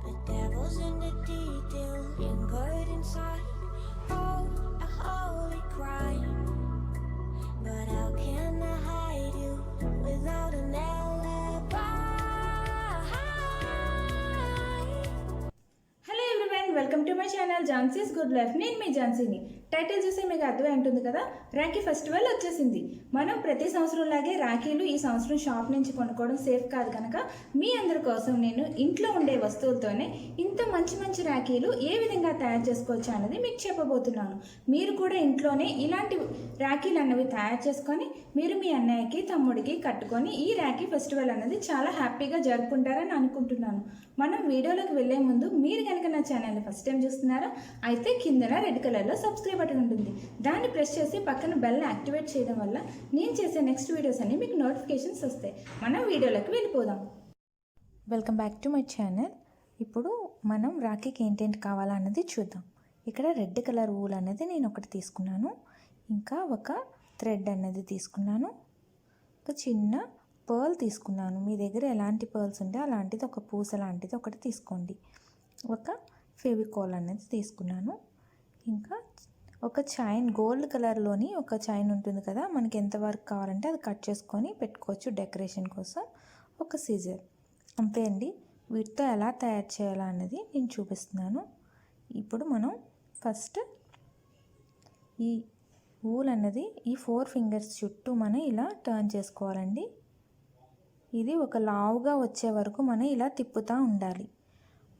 The devil's in the detail, lingered inside. Oh, a holy crime. But how can I hide you without an alibi? Hello everyone, welcome to my channel Jhansi's good life. నేను మీ జాన్సీని. Title చూస్తే మీకు అర్థమై ఉంటుంది కదా, Rakhi festival వచ్చేసింది. మనం ప్రతి సంవత్సరం లాగే రాఖీలు ఈ సంవత్సరం షాప్ నుంచి కొనుక్కోవడం సేఫ్ కాదు కనుక మీ అందరి కోసం నేను ఇంట్లో ఉండే వస్తువులతోనే ఇంత మంచి మంచి రాఖీలు ఏ విధంగా తయారు చేసుకోవచ్చు అనేది మీకు చెప్పబోతున్నాను. మీరు కూడా ఇంట్లోనే ఇలాంటి రాఖీలు అన్నవి తయారు చేసుకొని మీరు మీ అన్నయ్యకి తమ్ముడికి కట్టుకొని ఈ రాఖీ ఫెస్టివల్ అనేది చాలా హ్యాపీగా జరుపుకుంటారని అనుకుంటున్నాను. మనం వీడియోలోకి వెళ్ళే ముందు మీరు కనుక నా ఛానల్ని ఫస్ట్ టైం చూస్తున్నారా అయితే కిందన రెడ్ కలర్లో సబ్స్క్రైబ్ బటన్ ఉంటుంది. దాన్ని ప్రెస్ చేసి పక్కన బెల్ని యాక్టివేట్ చేయడం వల్ల నేను చేసే నెక్స్ట్ వీడియోస్ అన్ని మీకు నోటిఫికేషన్స్ వస్తాయి. మనం వీడియోలోకి వెళ్ళిపోదాం. Welcome back to my channel. ఇప్పుడు మనం రాఖీకి ఏంటేంటి కావాలన్నది చూద్దాం. ఇక్కడ రెడ్ కలర్ ఊల్ అనేది నేను ఒకటి తీసుకున్నాను. ఇంకా ఒక థ్రెడ్ అనేది తీసుకున్నాను. ఒక చిన్న పర్ల్ తీసుకున్నాను. మీ దగ్గర ఎలాంటి పర్ల్స్ ఉంటే అలాంటిది ఒక పూస లాంటిది ఒకటి తీసుకోండి. ఒక ఫెవికాల్ అనేది తీసుకున్నాను. ఇంకా ఒక చైన్, గోల్డ్ కలర్లోని ఒక చైన్ ఉంటుంది కదా, మనకి ఎంత వర్క్ కావాలంటే అది కట్ చేసుకొని పెట్టుకోవచ్చు డెకరేషన్ కోసం. ఒక సీజర్, అంతే అండి. వీటితో ఎలా తయారు చేయాలా అన్నది నేను చూపిస్తున్నాను. ఇప్పుడు మనం ఫస్ట్ ఈ ఊల్ అన్నది ఈ 4 ఫింగర్స్ చుట్టూ మనం ఇలా టర్న్ చేసుకోవాలండి. ఇది ఒక లావుగా వచ్చే వరకు మనం ఇలా తిప్పుతూ ఉండాలి.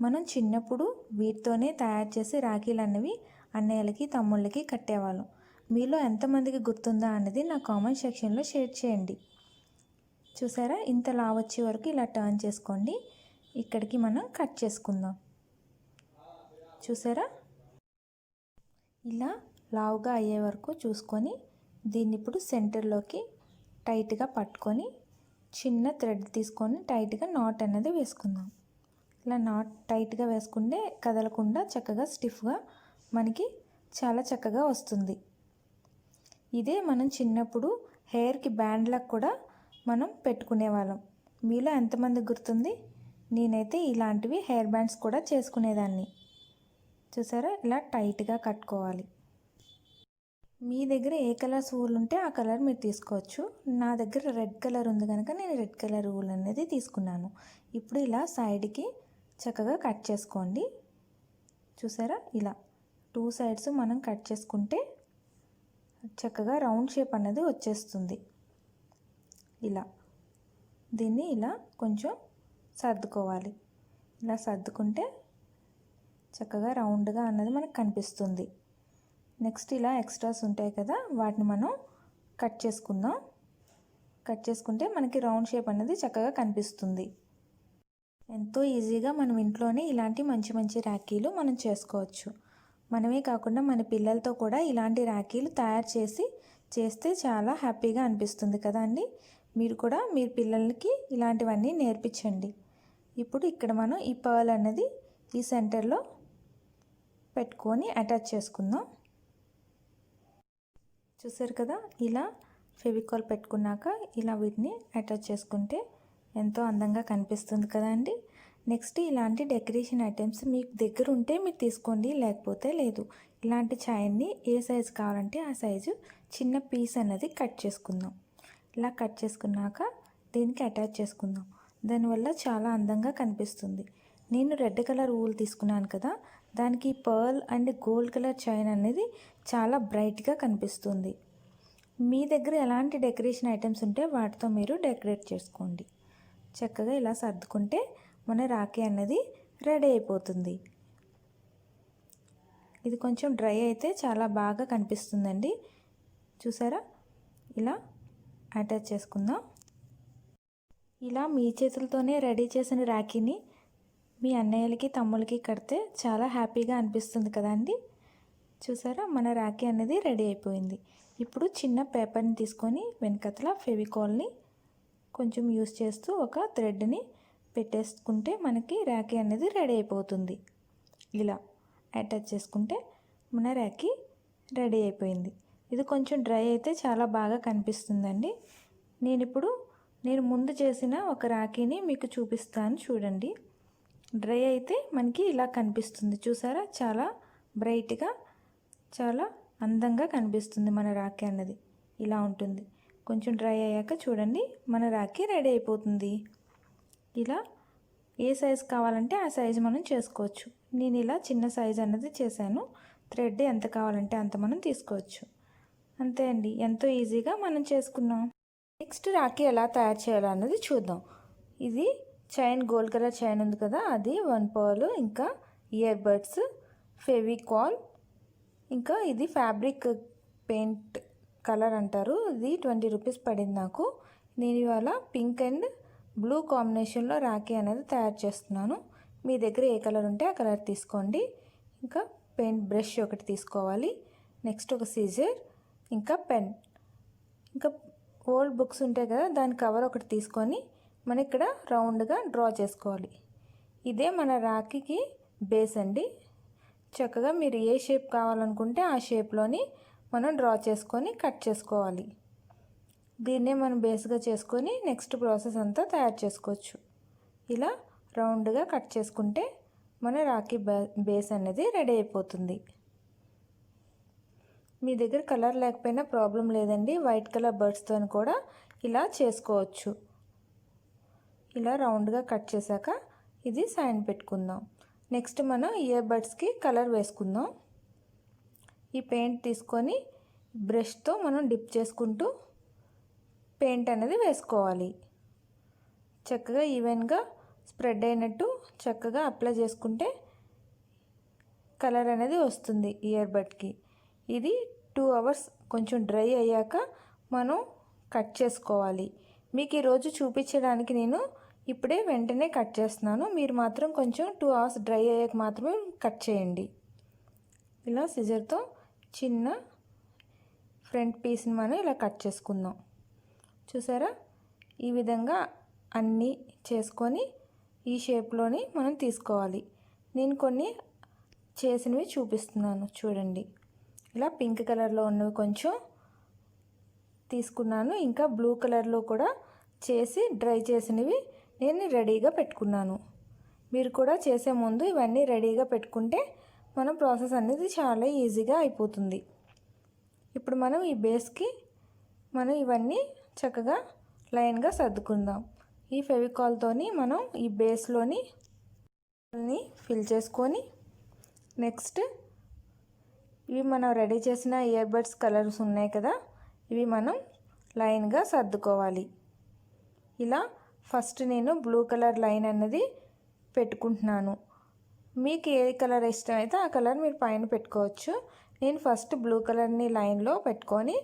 మనం చిన్నప్పుడు వీటితోనే తయారు చేసి రాఖీలు అన్నవి అన్నయ్యలకి తమ్ముళ్ళకి కట్టేవాళ్ళం. మీలో ఎంతమందికి గుర్తుందా అన్నది నా కామెంట్ సెక్షన్లో షేర్ చేయండి. చూసారా, ఇంత లావు వచ్చే వరకు ఇలా టర్న్ చేసుకోండి. ఇక్కడికి మనం కట్ చేసుకుందాం. చూసారా, ఇలా లావుగా అయ్యే వరకు చూసుకొని దీన్ని ఇప్పుడు సెంటర్లోకి టైట్గా పట్టుకొని చిన్న థ్రెడ్ తీసుకొని టైట్గా నాట్ అనేది వేసుకుందాం. ఇలా నాట్ టైట్గా వేసుకుంటే కదలకుండా చక్కగా స్టిఫ్గా మనకి చాలా చక్కగా వస్తుంది. ఇదే మనం చిన్నప్పుడు హెయిర్కి బ్యాండ్లకు కూడా మనం పెట్టుకునేవాళ్ళం. మీలో ఎంతమంది గుర్తుంది? నేనైతే ఇలాంటివి హెయిర్ బ్యాండ్స్ కూడా చేసుకునేదాన్ని. చూసారా, ఇలా టైట్గా కట్టుకోవాలి. మీ దగ్గర ఏ కలర్ ఊల్ ఉంటే ఆ కలర్ మీరు తీసుకోవచ్చు. నా దగ్గర రెడ్ కలర్ ఉంది కనుక నేను రెడ్ కలర్ ఊల్ అనేది తీసుకున్నాను. ఇప్పుడు ఇలా సైడ్కి చక్కగా కట్ చేసుకోండి. చూసారా, ఇలా 2 సైడ్స్ మనం కట్ చేసుకుంటే చక్కగా రౌండ్ షేప్ అనేది వచ్చేస్తుంది. ఇలా దీన్ని ఇలా కొంచెం సర్దుకోవాలి. ఇలా సర్దుకుంటే చక్కగా రౌండ్గా అన్నది మనకు కనిపిస్తుంది. నెక్స్ట్ ఇలా ఎక్స్ట్రాస్ ఉంటాయి కదా, వాటిని మనం కట్ చేసుకుందాం. కట్ చేసుకుంటే మనకి రౌండ్ షేప్ అనేది చక్కగా కనిపిస్తుంది. ఎంతో ఈజీగా మనం ఇంట్లోనే ఇలాంటి మంచి మంచి రాఖీలు మనం చేసుకోవచ్చు. మనమే కాకుండా మన పిల్లలతో కూడా ఇలాంటి రాఖీలు తయారు చేస్తే చాలా హ్యాపీగా అనిపిస్తుంది కదా అండి. మీరు కూడా మీ పిల్లలకి ఇలాంటివన్నీ నేర్పించండి. ఇప్పుడు ఇక్కడ మనం ఈ పర్ల్ అనేది ఈ సెంటర్లో పెట్టుకొని అటాచ్ చేసుకుందాం. చూసారు కదా, ఇలా ఫెవికాల్ పెట్టుకున్నాక ఇలా వీటిని అటాచ్ చేసుకుంటే ఎంతో అందంగా కనిపిస్తుంది కదా అండి. నెక్స్ట్ ఇలాంటి డెకరేషన్ ఐటమ్స్ మీకు దగ్గర ఉంటే మీరు తీసుకోండి, లేకపోతే లేదు. ఇలాంటి చైన్ని ఏ సైజు కావాలంటే ఆ సైజు చిన్న పీస్ అనేది కట్ చేసుకుందాం. ఇలా కట్ చేసుకున్నాక దీనికి అటాచ్ చేసుకుందాం. దానివల్ల చాలా అందంగా కనిపిస్తుంది. నేను రెడ్ కలర్ ఊల్ తీసుకున్నాను కదా, దానికి pearl and gold colour chain అనేది చాలా బ్రైట్గా కనిపిస్తుంది. మీ దగ్గర ఎలాంటి డెకరేషన్ ఐటమ్స్ ఉంటే వాటితో మీరు డెకరేట్ చేసుకోండి. చక్కగా ఇలా సర్దుకుంటే మన రాఖీ అన్నది రెడీ అయిపోతుంది. ఇది కొంచెం డ్రై అయితే చాలా బాగా కనిపిస్తుందండి. చూసారా, ఇలా అటాచ్ చేసుకుందాం. ఇలా మీ చేతులతోనే రెడీ చేసిన రాఖీని మీ అన్నయ్యలకి తమ్ముళ్ళకి కడితే చాలా హ్యాపీగా అనిపిస్తుంది కదండి. చూసారా, మన రాఖీ అనేది రెడీ అయిపోయింది. ఇప్పుడు చిన్న పేపర్ని తీసుకొని వెనకతల ఫెవికాల్ని కొంచెం యూస్ చేస్తూ ఒక థ్రెడ్ని పెట్టేసుకుంటే మనకి రాఖీ అనేది రెడీ అయిపోతుంది. ఇలా అటాచ్ చేసుకుంటే మన రాఖీ రెడీ అయిపోయింది. ఇది కొంచెం డ్రై అయితే చాలా బాగా కనిపిస్తుందండి. నేను ముందు చేసిన ఒక రాఖీని మీకు చూపిస్తాను చూడండి. డ్రై అయితే మనకి ఇలా కనిపిస్తుంది చూసారా, చాలా బ్రైట్గా చాలా అందంగా కనిపిస్తుంది మన రాఖీ అన్నది. ఇలా ఉంటుంది. కొంచెం డ్రై అయ్యాక చూడండి మన రాఖీ రెడీ అయిపోతుంది. ఇలా ఏ సైజు కావాలంటే ఆ సైజు మనం చేసుకోవచ్చు. నేను ఇలా చిన్న సైజు అన్నది చేశాను. థ్రెడ్ ఎంత కావాలంటే అంత మనం తీసుకోవచ్చు. అంతే అండి, ఎంతో ఈజీగా మనం చేసుకున్నాం. నెక్స్ట్ రాఖీ ఎలా తయారు చేయాలో అన్నది చూద్దాం. ఇది చైన్, గోల్డ్ కలర్ చైన్ ఉంది కదా, అది 1 పర్ల్, ఇంకా ఇయర్ బడ్స్, ఫెవికాల్, ఇంకా ఇది ఫ్యాబ్రిక్ పెయింట్ కలర్ అంటారు. ఇది 20 రూపీస్ పడింది నాకు. నేను ఇవాళ పింక్ అండ్ బ్లూ కాంబినేషన్లో రాఖీ అనేది తయారు చేస్తున్నాను. మీ దగ్గర ఏ కలర్ ఉంటే ఆ కలర్ తీసుకోండి. ఇంకా పెయింట్ బ్రష్ ఒకటి తీసుకోవాలి. నెక్స్ట్ ఒక సీజర్, ఇంకా పెన్, ఇంకా ఓల్డ్ బుక్స్ ఉంటాయి కదా, దాని కవర్ ఒకటి తీసుకొని మనం ఇక్కడ రౌండ్గా డ్రా చేసుకోవాలి. ఇదే మన రాఖీకి బేస్ అండి. చక్కగా మీరు ఏ షేప్ కావాలనుకుంటే ఆ షేప్లోని మనం డ్రా చేసుకొని కట్ చేసుకోవాలి. దీన్నే మనం బేస్గా చేసుకొని నెక్స్ట్ ప్రాసెస్ అంతా తయారు చేసుకోవచ్చు. ఇలా రౌండ్గా కట్ చేసుకుంటే మన రాఖీ బేస్ అనేది రెడీ అయిపోతుంది. మీ దగ్గర కలర్ లేకపోయినా ప్రాబ్లం లేదండి, వైట్ కలర్ బర్డ్స్తో కూడా ఇలా చేసుకోవచ్చు. ఇలా రౌండ్గా కట్ చేశాక ఇది సైడ్ పెట్టుకుందాం. నెక్స్ట్ మనం ఇయర్ బడ్స్కి కలర్ వేసుకుందాం. ఈ పెయింట్ తీసుకొని బ్రష్తో మనం డిప్ చేసుకుంటూ పెయింట్ అనేది వేసుకోవాలి. చక్కగా ఈవెన్గా స్ప్రెడ్ అయినట్టు చక్కగా అప్లై చేసుకుంటే కలర్ అనేది వస్తుంది ఇయర్ బడ్కి. ఇది 2 అవర్స్ కొంచెం డ్రై అయ్యాక మనం కట్ చేసుకోవాలి. మీకు ఈరోజు చూపించడానికి నేను ఇప్పుడే వెంటనే కట్ చేస్తున్నాను. మీరు మాత్రం కొంచెం 2 అవర్స్ డ్రై అయ్యాక మాత్రమే కట్ చేయండి. ఇలా సిజర్తో చిన్న ఫ్రంట్ పీస్ని మనం ఇలా కట్ చేసుకుందాం. చూసారా, ఈ విధంగా అన్నీ చేసుకొని ఈ షేప్లోని మనం తీసుకోవాలి. నేను కొన్ని చేసినవి చూపిస్తున్నాను చూడండి. ఇలా పింక్ కలర్లో ఉన్నవి కొంచెం తీసుకున్నాను. ఇంకా బ్లూ కలర్లో కూడా చేసి డ్రై చేసినవి నేను రెడీగా పెట్టుకున్నాను. మీరు కూడా చేసే ముందు ఇవన్నీ రెడీగా పెట్టుకుంటే మన ప్రాసెస్ అనేది చాలా ఈజీగా అయిపోతుంది. ఇప్పుడు మనం ఈ బేస్కి మనం ఇవన్నీ చక్కగా లైన్గా సర్దుకుందాం. ఈ ఫెవికాల్తోని మనం ఈ బేస్లోని ఫిల్ చేసుకొని నెక్స్ట్ ఇవి మనం రెడీ చేసిన ఇయర్ బడ్స్ కలర్స్ ఉన్నాయి కదా, ఇవి మనం లైన్గా సర్దుకోవాలి. ఇలా ఫస్ట్ నేను బ్లూ కలర్ లైన్ అన్నది పెట్టుకుంటున్నాను. మీకు ఏ కలర్ ఇష్టమైతే ఆ కలర్ మీరు పైన పెట్టుకోవచ్చు. నేను ఫస్ట్ బ్లూ కలర్ని లైన్లో పెట్టుకొని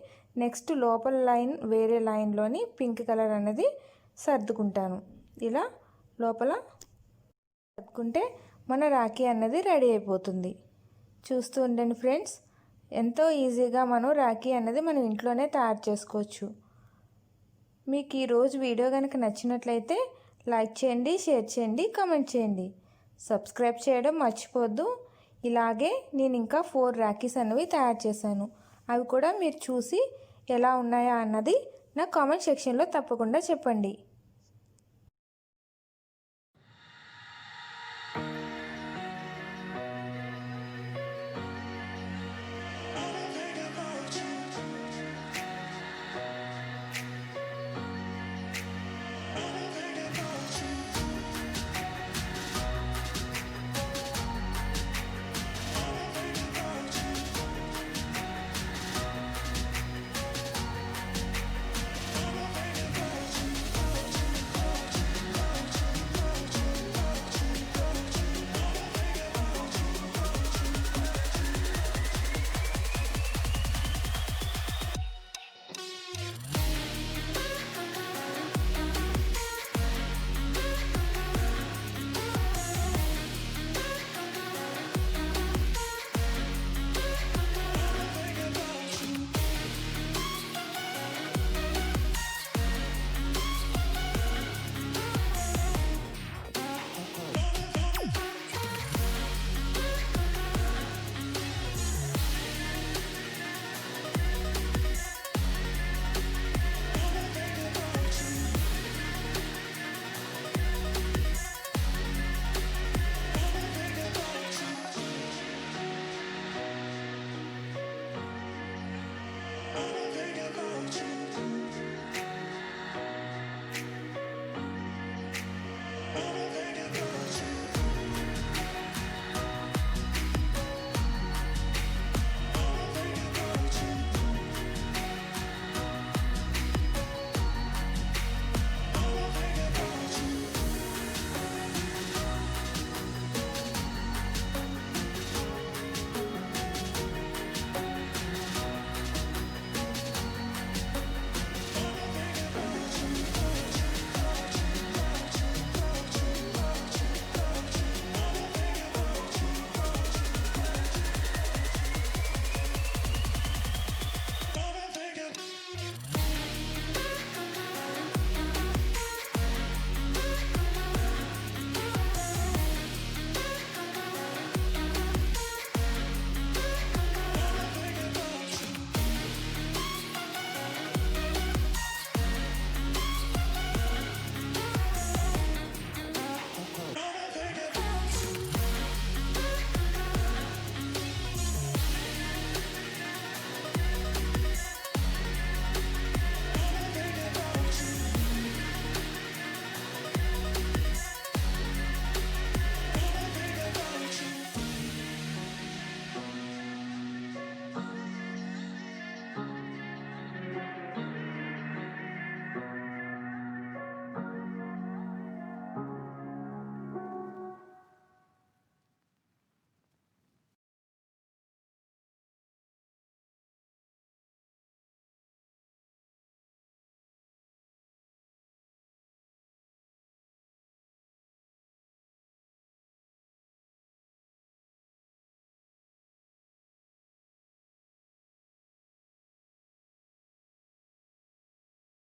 నెక్స్ట్ లోపల లైన్ వేరే లైన్లోని పింక్ కలర్ అనేది సర్దుకుంటాను. ఇలా లోపల సర్దుకుంటే మన రాఖీ అన్నది రెడీ అయిపోతుంది. చూస్తూ ఉండండి ఫ్రెండ్స్, ఎంతో ఈజీగా మనం రాఖీ అన్నది మనం ఇంట్లోనే తయారు చేసుకోవచ్చు. మీకు ఈరోజు వీడియో కనుక నచ్చినట్లయితే లైక్ చేయండి, షేర్ చేయండి, కామెంట్ చేయండి, సబ్స్క్రైబ్ చేయడం మర్చిపోద్దు. ఇలాగే నేను ఇంకా 4 రాఖీస్ అనేవి తయారు చేశాను. అవి కూడా మీరు చూసి ఎలా ఉన్నాయా అన్నది నా కామెంట్ సెక్షన్లో తప్పకుండా చెప్పండి.